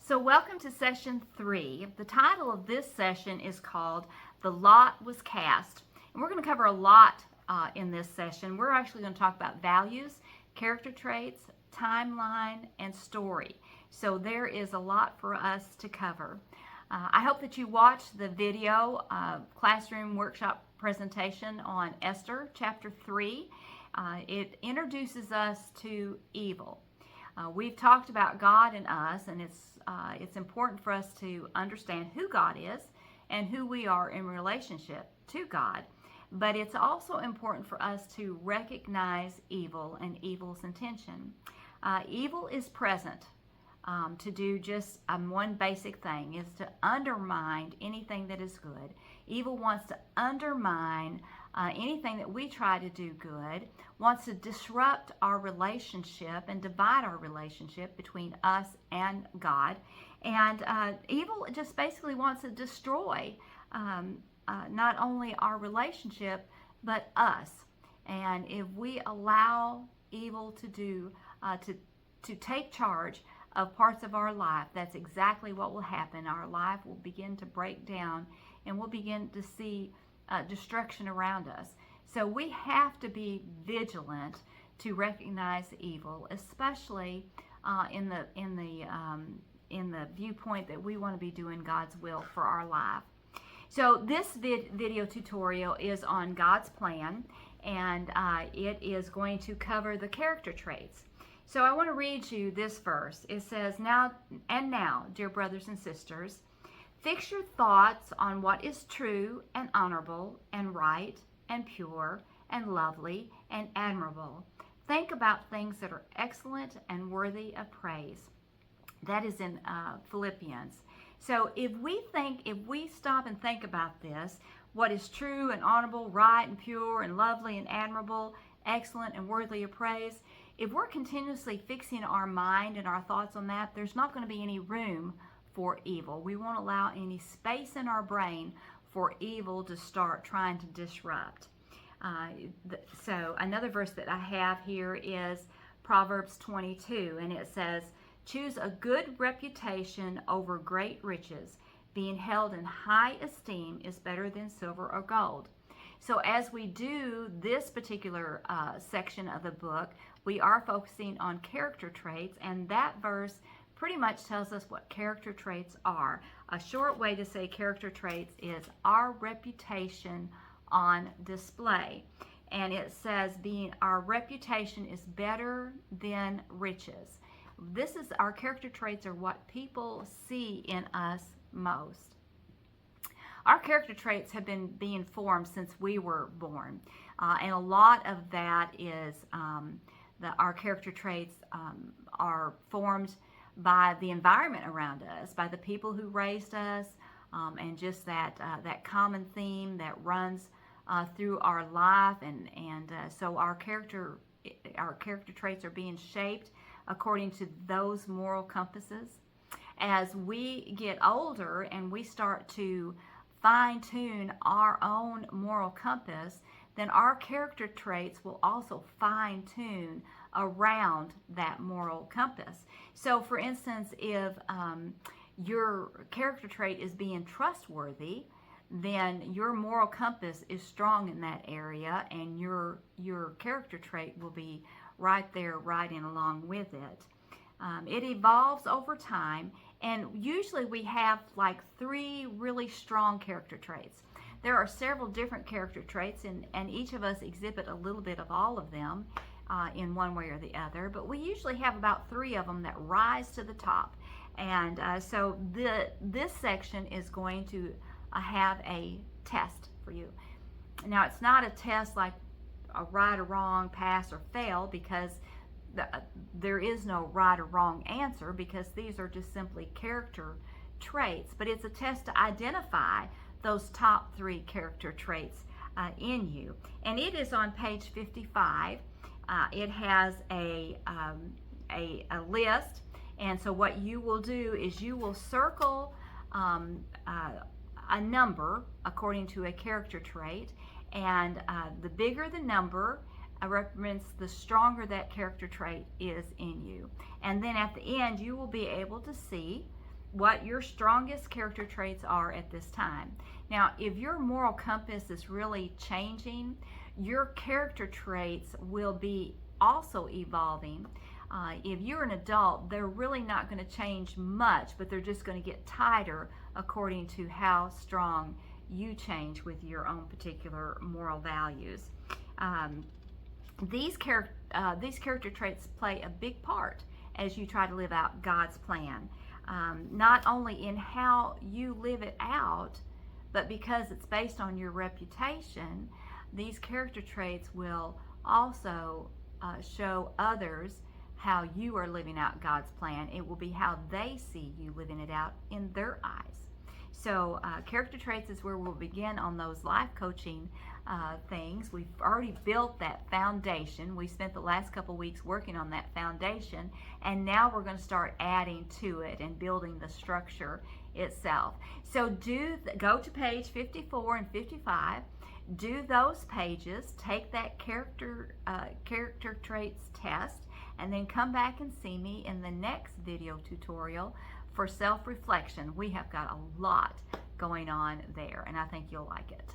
So welcome to session 3. The title of this session is called The Lot Was Cast. And we're going to cover a lot in this session. We're actually going to talk about values, character traits, timeline, and story. So there is a lot for us to cover. I hope that you watched the video classroom workshop presentation on Esther chapter 3. It introduces us to evil. We've talked about God and us, and it's important for us to understand who God is and who we are in relationship to God. But it's also important for us to recognize evil and evil's intention. Evil is present to do just one basic thing, is to undermine anything that is good. Evil wants to undermine anything that we try to do good, wants to disrupt our relationship and divide our relationship between us and God. And evil just basically wants to destroy not only our relationship, but us. And if we allow evil to do, to take charge of parts of our life, that's exactly what will happen. Our life will begin to break down, and we'll begin to see destruction around us. So we have to be vigilant to recognize evil, especially in the viewpoint that we want to be doing God's will for our life. So this video tutorial is on God's plan, and it is going to cover the character traits. So I want to read you this verse. It says, now, dear brothers and sisters, fix your thoughts on what is true and honorable and right and pure and lovely and admirable. Think about things that are excellent and worthy of praise. That is in Philippians. So if we stop and think about this, what is true and honorable, right and pure and lovely and admirable, excellent and worthy of praise, if we're continuously fixing our mind and our thoughts on that, there's not going to be any room for evil. We won't allow any space in our brain for evil to start trying to disrupt. So another verse that I have here is Proverbs 22, and it says, choose a good reputation over great riches. Being held in high esteem is better than silver or gold. So as we do this particular section of the book, we are focusing on character traits, and that verse pretty much tells us what character traits are. A short way to say character traits is our reputation on display. And it says our reputation is better than riches. Our character traits are what people see in us most. Our character traits have been being formed since we were born. And a lot of that is our character traits are formed by the environment around us, by the people who raised us, and just that common theme that runs through our life, and so our character traits are being shaped according to those moral compasses. As we get older and we start to fine-tune our own moral compass, then our character traits will also fine-tune around that moral compass. So for instance, if your character trait is being trustworthy, then your moral compass is strong in that area, and your character trait will be right there riding along with it. It evolves over time, and usually we have like 3 really strong character traits. There are several different character traits, and each of us exhibit a little bit of all of them in one way or the other, but we usually have about 3 of them that rise to the top. And so this section is going to have a test for you. Now, it's not a test like a right or wrong, pass or fail, because there is no right or wrong answer, because these are just simply character traits, but it's a test to identify those top 3 character traits in you. And it is on page 55. It has a list, and so what you will do is you will circle a number according to a character trait, and the bigger the number represents the stronger that character trait is in you. And then at the end, you will be able to see what your strongest character traits are at this time. Now, if your moral compass is really changing, your character traits will be also evolving. If you're an adult, they're really not going to change much, but they're just going to get tighter according to how strong you change with your own particular moral values. These character traits play a big part as you try to live out God's plan. Not only in how you live it out, but because it's based on your reputation, these character traits will also show others how you are living out God's plan. It will be how they see you living it out in their eyes. So character traits is where we'll begin on those life coaching things. We've already built that foundation. We spent the last couple weeks working on that foundation, and now we're going to start adding to it and building the structure itself. So go to page 54 and 55. Do those pages, take that character traits test, and then come back and see me in the next video tutorial for self-reflection. We have got a lot going on there, and I think you'll like it.